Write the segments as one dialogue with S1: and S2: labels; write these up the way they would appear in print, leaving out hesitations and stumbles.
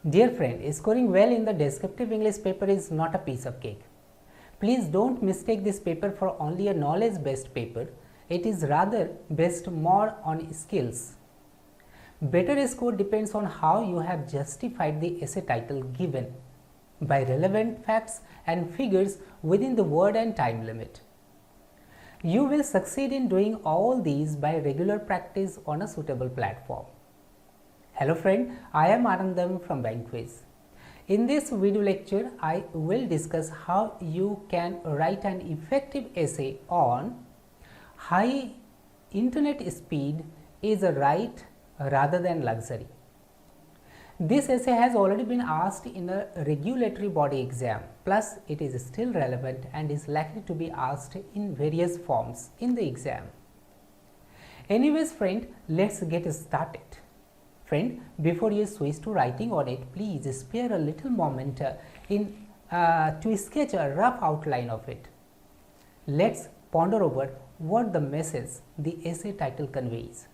S1: Dear friend, scoring well in the descriptive English paper is not a piece of cake. Please don't mistake this paper for only a knowledge based paper. It is rather based more on skills. Better score depends on how you have justified the essay title given by relevant facts and figures within the word and time limit. You will succeed in doing all these by regular practice on a suitable platform. Hello friend, I am Anandam from Bankquiz. In this video lecture, I will discuss how you can write an effective essay on high internet speed is a right rather than luxury. This essay has already been asked in a regulatory body exam, plus it is still relevant and is likely to be asked in various forms in the exam. Anyways friend, let's get started. Friend, before you switch to writing on it, please spare a little moment to sketch a rough outline of it. Let's ponder over what the message the essay title conveys.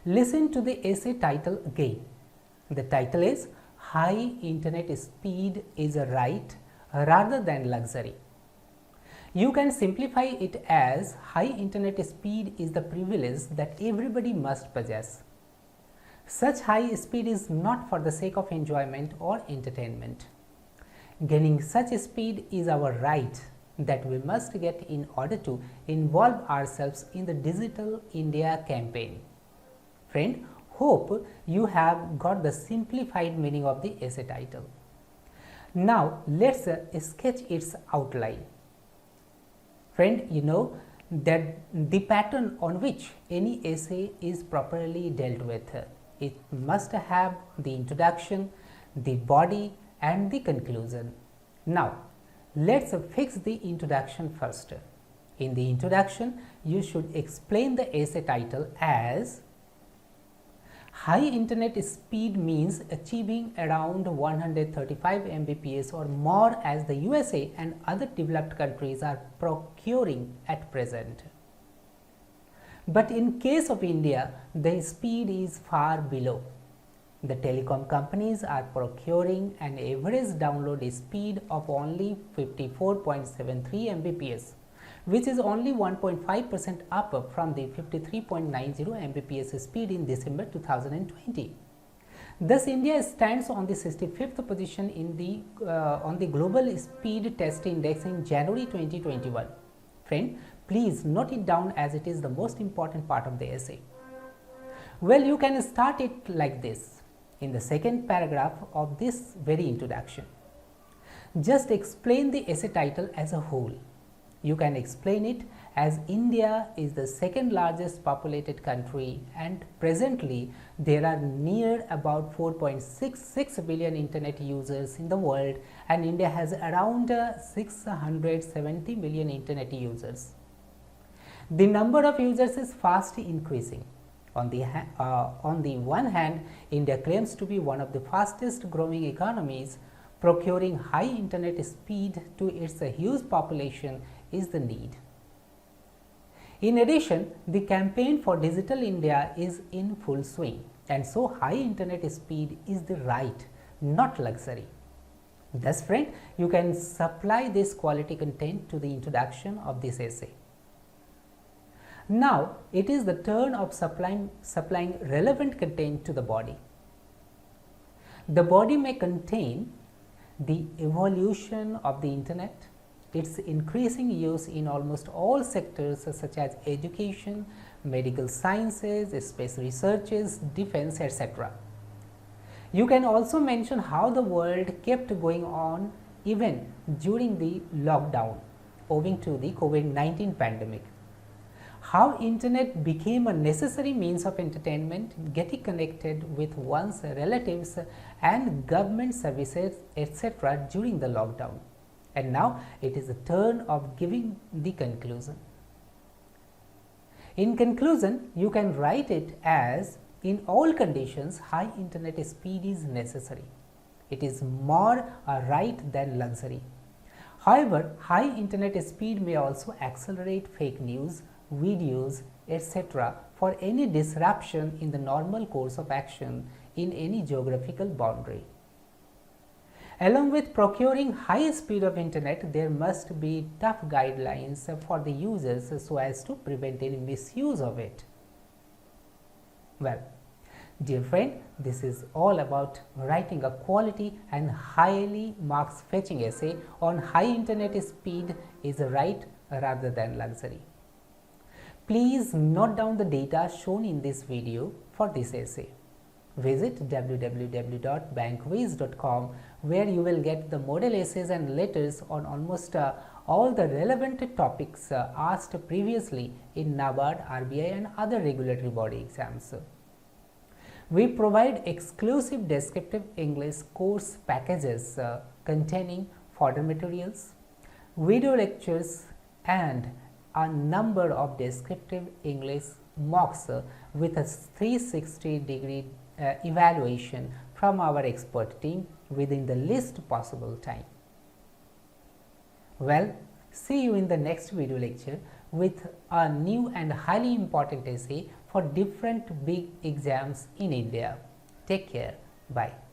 S1: Listen to the essay title again. The title is High Internet Speed is a Right Rather than Luxury. You can simplify it as high internet speed is the privilege that everybody must possess. Such high speed is not for the sake of enjoyment or entertainment. Gaining such speed is our right that we must get in order to involve ourselves in the Digital India campaign. Friend, hope you have got the simplified meaning of the essay title. Now, let's sketch its outline. Friend, you know that the pattern on which any essay is properly dealt with. It must have the introduction, the body and the conclusion. Now, let's fix the introduction first. In the introduction, you should explain the essay title as high internet speed means achieving around 135 Mbps or more as the USA and other developed countries are procuring at present. But in case of India, the speed is far below. The telecom companies are procuring an average download speed of only 54.73 Mbps, which is only 1.5% up from the 53.90 Mbps speed in December 2020. Thus, India stands on the 65th position in on the Global Speed Test Index in January 2021. Friend, please note it down as it is the most important part of the essay. Well, you can start it like this in the second paragraph of this very introduction. Just explain the essay title as a whole. You can explain it as India is the second largest populated country and presently there are near about 4.66 billion internet users in the world and India has around 670 million internet users. The number of users is fast increasing. On the one hand, India claims to be one of the fastest growing economies. Procuring high internet speed to its huge population is the need. In addition, the campaign for Digital India is in full swing and so high internet speed is the right, not luxury. Thus, friend, you can supply this quality content to the introduction of this essay. Now, it is the turn of supplying relevant content to the body. The body may contain the evolution of the internet, its increasing use in almost all sectors such as education, medical sciences, space researches, defense, etc. You can also mention how the world kept going on even during the lockdown owing to the COVID-19 pandemic. How internet became a necessary means of entertainment, getting connected with one's relatives and government services, etc. during the lockdown. And now it is the turn of giving the conclusion. In conclusion, you can write it as in all conditions, high internet speed is necessary. It is more a right than luxury. However, high internet speed may also accelerate fake news, videos, etc. for any disruption in the normal course of action in any geographical boundary. Along with procuring high speed of internet, there must be tough guidelines for the users so as to prevent any misuse of it. Well, dear friend, this is all about writing a quality and highly marks fetching essay on high internet speed is a right rather than luxury. Please note down the data shown in this video for this essay. Visit www.bankviz.com where you will get the model essays and letters on almost all the relevant topics asked previously in NABARD, RBI and other regulatory body exams. We provide exclusive descriptive English course packages containing fodder materials, video lectures and a number of descriptive English mocks with a 360-degree evaluation from our expert team within the least possible time. Well, see you in the next video lecture with a new and highly important essay for different big exams in India. Take care. Bye.